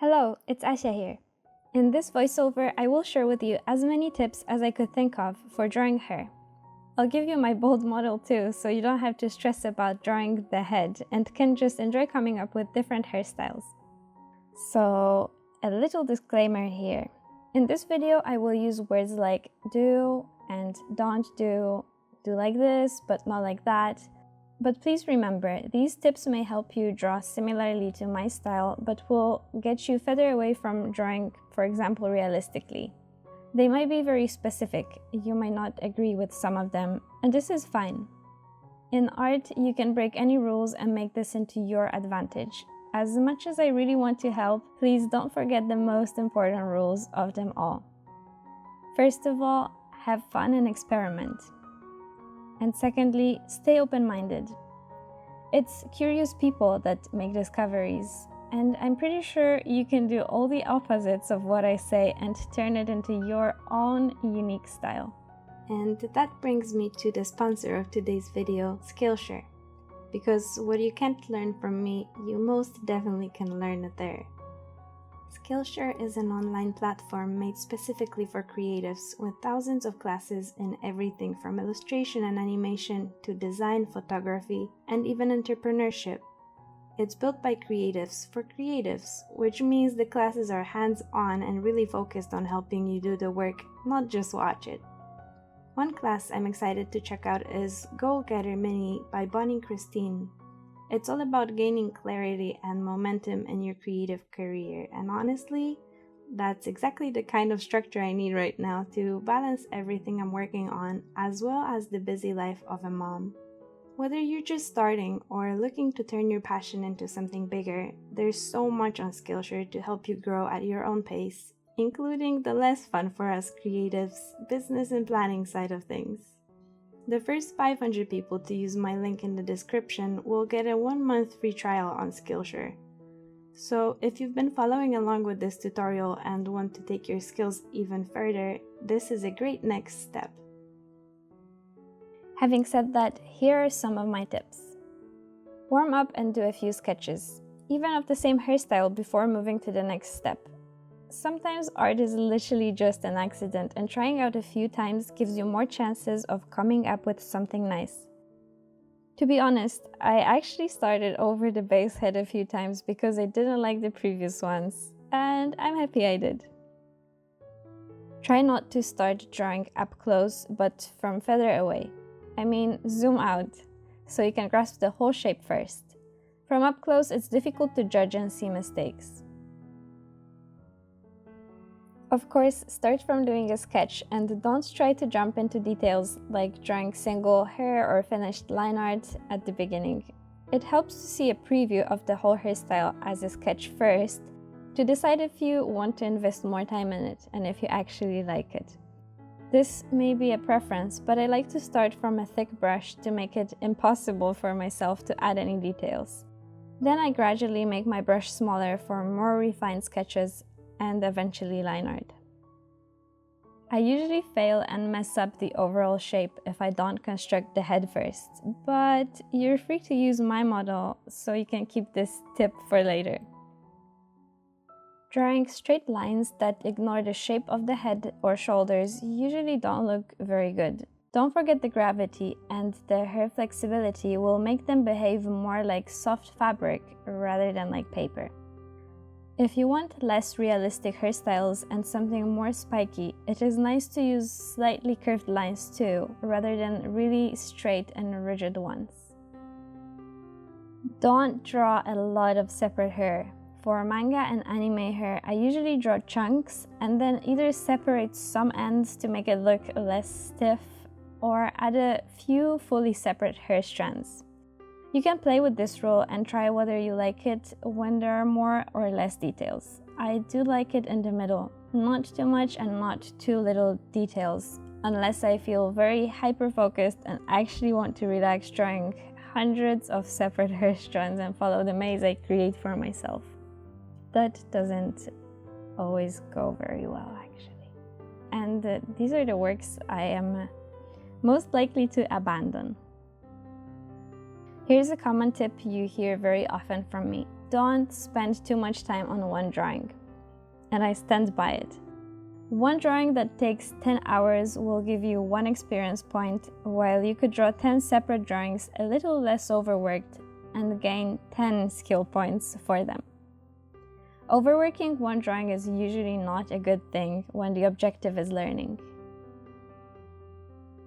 Hello, it's Asha here. In this voiceover, I will share with you as many tips as I could think of for drawing hair. I'll give you my bold model too, so you don't have to stress about drawing the head and can just enjoy coming up with different hairstyles. So, a little disclaimer here. In this video, I will use words like do and don't do like this, but not like that. But please remember, these tips may help you draw similarly to my style, but will get you further away from drawing, for example, realistically. They might be very specific, you might not agree with some of them, and this is fine. In art, you can break any rules and make this into your advantage. As much as I really want to help, please don't forget the most important rules of them all. First of all, have fun and experiment. And secondly, stay open-minded. It's curious people that make discoveries, and I'm pretty sure you can do all the opposites of what I say and turn it into your own unique style. And that brings me to the sponsor of today's video, Skillshare. Because what you can't learn from me, you most definitely can learn it there. Skillshare is an online platform made specifically for creatives with thousands of classes in everything from illustration and animation to design, photography, and even entrepreneurship. It's built by creatives for creatives, which means the classes are hands-on and really focused on helping you do the work, not just watch it. One class I'm excited to check out is Goal Getter Mini by Bonnie Christine. It's all about gaining clarity and momentum in your creative career, and honestly, that's exactly the kind of structure I need right now to balance everything I'm working on as well as the busy life of a mom. Whether you're just starting or looking to turn your passion into something bigger, there's so much on Skillshare to help you grow at your own pace, including the less fun for us creatives, business and planning side of things. The first 500 people to use my link in the description will get a 1-month free trial on Skillshare. So if you've been following along with this tutorial and want to take your skills even further, this is a great next step. Having said that, here are some of my tips. Warm up and do a few sketches, even of the same hairstyle before moving to the next step. Sometimes art is literally just an accident, and trying out a few times gives you more chances of coming up with something nice. To be honest, I actually started over the base head a few times because I didn't like the previous ones, and I'm happy I did. Try not to start drawing up close, but from further away. I mean, zoom out, so you can grasp the whole shape first. From up close, it's difficult to judge and see mistakes. Of course, start from doing a sketch and don't try to jump into details like drawing single hair or finished line art at the beginning. It helps to see a preview of the whole hairstyle as a sketch first to decide if you want to invest more time in it and if you actually like it. This may be a preference, but I like to start from a thick brush to make it impossible for myself to add any details. Then I gradually make my brush smaller for more refined sketches and eventually line art. I usually fail and mess up the overall shape if I don't construct the head first, but you're free to use my model so you can keep this tip for later. Drawing straight lines that ignore the shape of the head or shoulders usually don't look very good. Don't forget the gravity and the hair flexibility will make them behave more like soft fabric rather than like paper. If you want less realistic hairstyles and something more spiky, it is nice to use slightly curved lines too, rather than really straight and rigid ones. Don't draw a lot of separate hair. For manga and anime hair, I usually draw chunks and then either separate some ends to make it look less stiff or add a few fully separate hair strands. You can play with this rule and try whether you like it when there are more or less details. I do like it in the middle, not too much and not too little details, unless I feel very hyper-focused and actually want to relax drawing hundreds of separate hair strands and follow the maze I create for myself. That doesn't always go very well, actually. And these are the works I am most likely to abandon. Here's a common tip you hear very often from me. don't spend too much time on one drawing, and I stand by it. One drawing that takes 10 hours will give you 1 experience point, while you could draw 10 separate drawings a little less overworked and gain 10 skill points for them. Overworking one drawing is usually not a good thing when the objective is learning.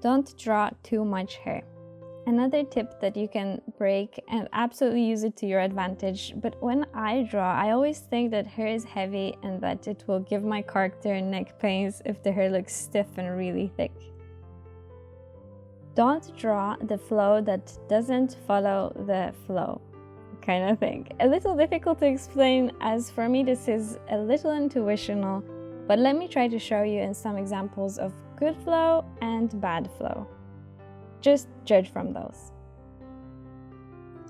Don't draw too much hair. Another tip that you can break and absolutely use it to your advantage, but when I draw, I always think that hair is heavy and that it will give my character neck pains if the hair looks stiff and really thick. Don't draw the flow that doesn't follow the flow, kind of thing. A little difficult to explain, as for me this is a little intuitional, but let me try to show you in some examples of good flow and bad flow. Just judge from those.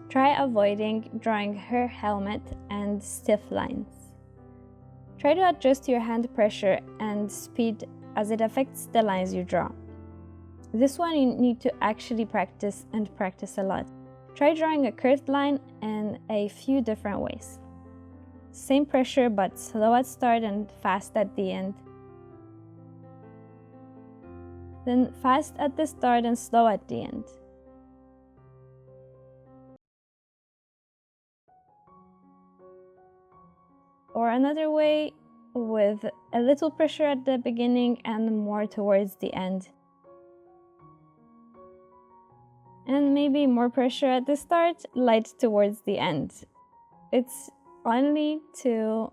Try avoiding drawing her helmet and stiff lines. Try to adjust your hand pressure and speed as it affects the lines you draw. This one you need to actually practice and practice a lot. Try drawing a curved line in a few different ways. Same pressure but slow at start and fast at the end. Then fast at the start and slow at the end. Or another way, with a little pressure at the beginning and more towards the end. And maybe more pressure at the start, light towards the end. It's only to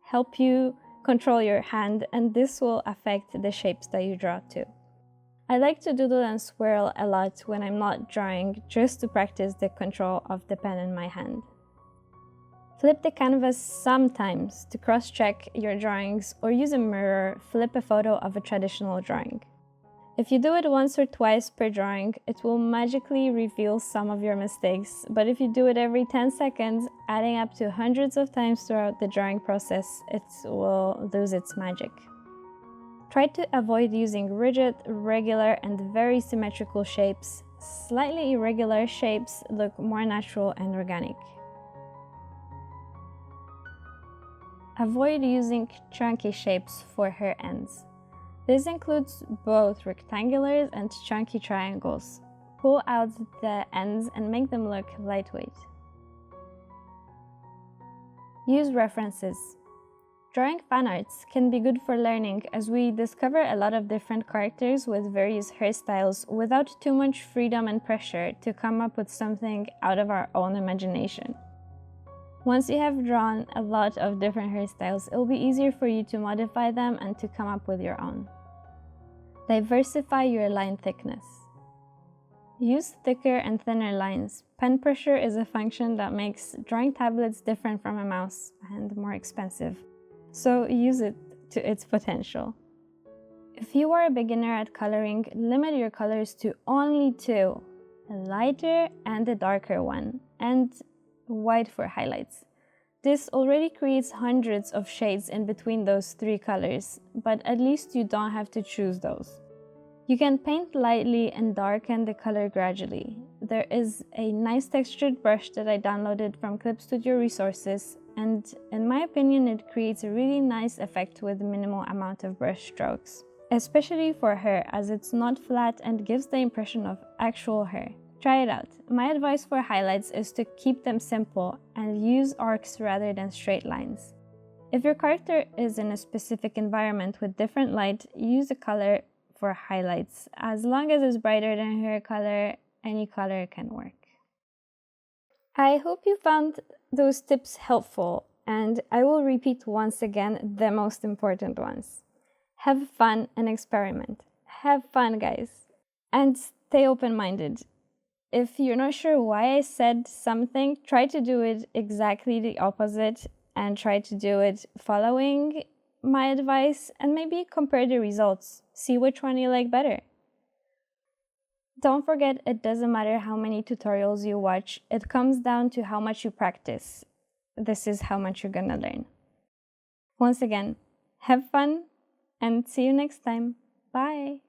help you control your hand, and this will affect the shapes that you draw too. I like to doodle and swirl a lot when I'm not drawing, just to practice the control of the pen in my hand. Flip the canvas sometimes to cross-check your drawings, or use a mirror, flip a photo of a traditional drawing. If you do it once or twice per drawing, it will magically reveal some of your mistakes, but if you do it every 10 seconds, adding up to hundreds of times throughout the drawing process, it will lose its magic. Try to avoid using rigid, regular, and very symmetrical shapes. Slightly irregular shapes look more natural and organic. Avoid using chunky shapes for hair ends. This includes both rectangulars and chunky triangles. Pull out the ends and make them look lightweight. Use references. Drawing fan arts can be good for learning, as we discover a lot of different characters with various hairstyles without too much freedom and pressure to come up with something out of our own imagination. Once you have drawn a lot of different hairstyles, it will be easier for you to modify them and to come up with your own. Diversify your line thickness. Use thicker and thinner lines. Pen pressure is a function that makes drawing tablets different from a mouse and more expensive, so use it to its potential. If you are a beginner at coloring, limit your colors to only 2, a lighter and a darker one, and white for highlights. This already creates hundreds of shades in between those 3 colors, but at least you don't have to choose those. You can paint lightly and darken the color gradually. There is a nice textured brush that I downloaded from Clip Studio resources, and in my opinion it creates a really nice effect with minimal amount of brush strokes. Especially for hair, as it's not flat and gives the impression of actual hair. Try it out. My advice for highlights is to keep them simple and use arcs rather than straight lines. If your character is in a specific environment with different light, use a color for highlights. As long as it's brighter than hair color, any color can work. I hope you found those tips helpful, and I will repeat once again the most important ones. Have fun and experiment. Have fun, guys. And stay open-minded. If you're not sure why I said something, try to do it exactly the opposite and try to do it following my advice and maybe compare the results. See which one you like better. Don't forget, it doesn't matter how many tutorials you watch, it comes down to how much you practice. This is how much you're gonna learn. Once again, have fun and see you next time. Bye!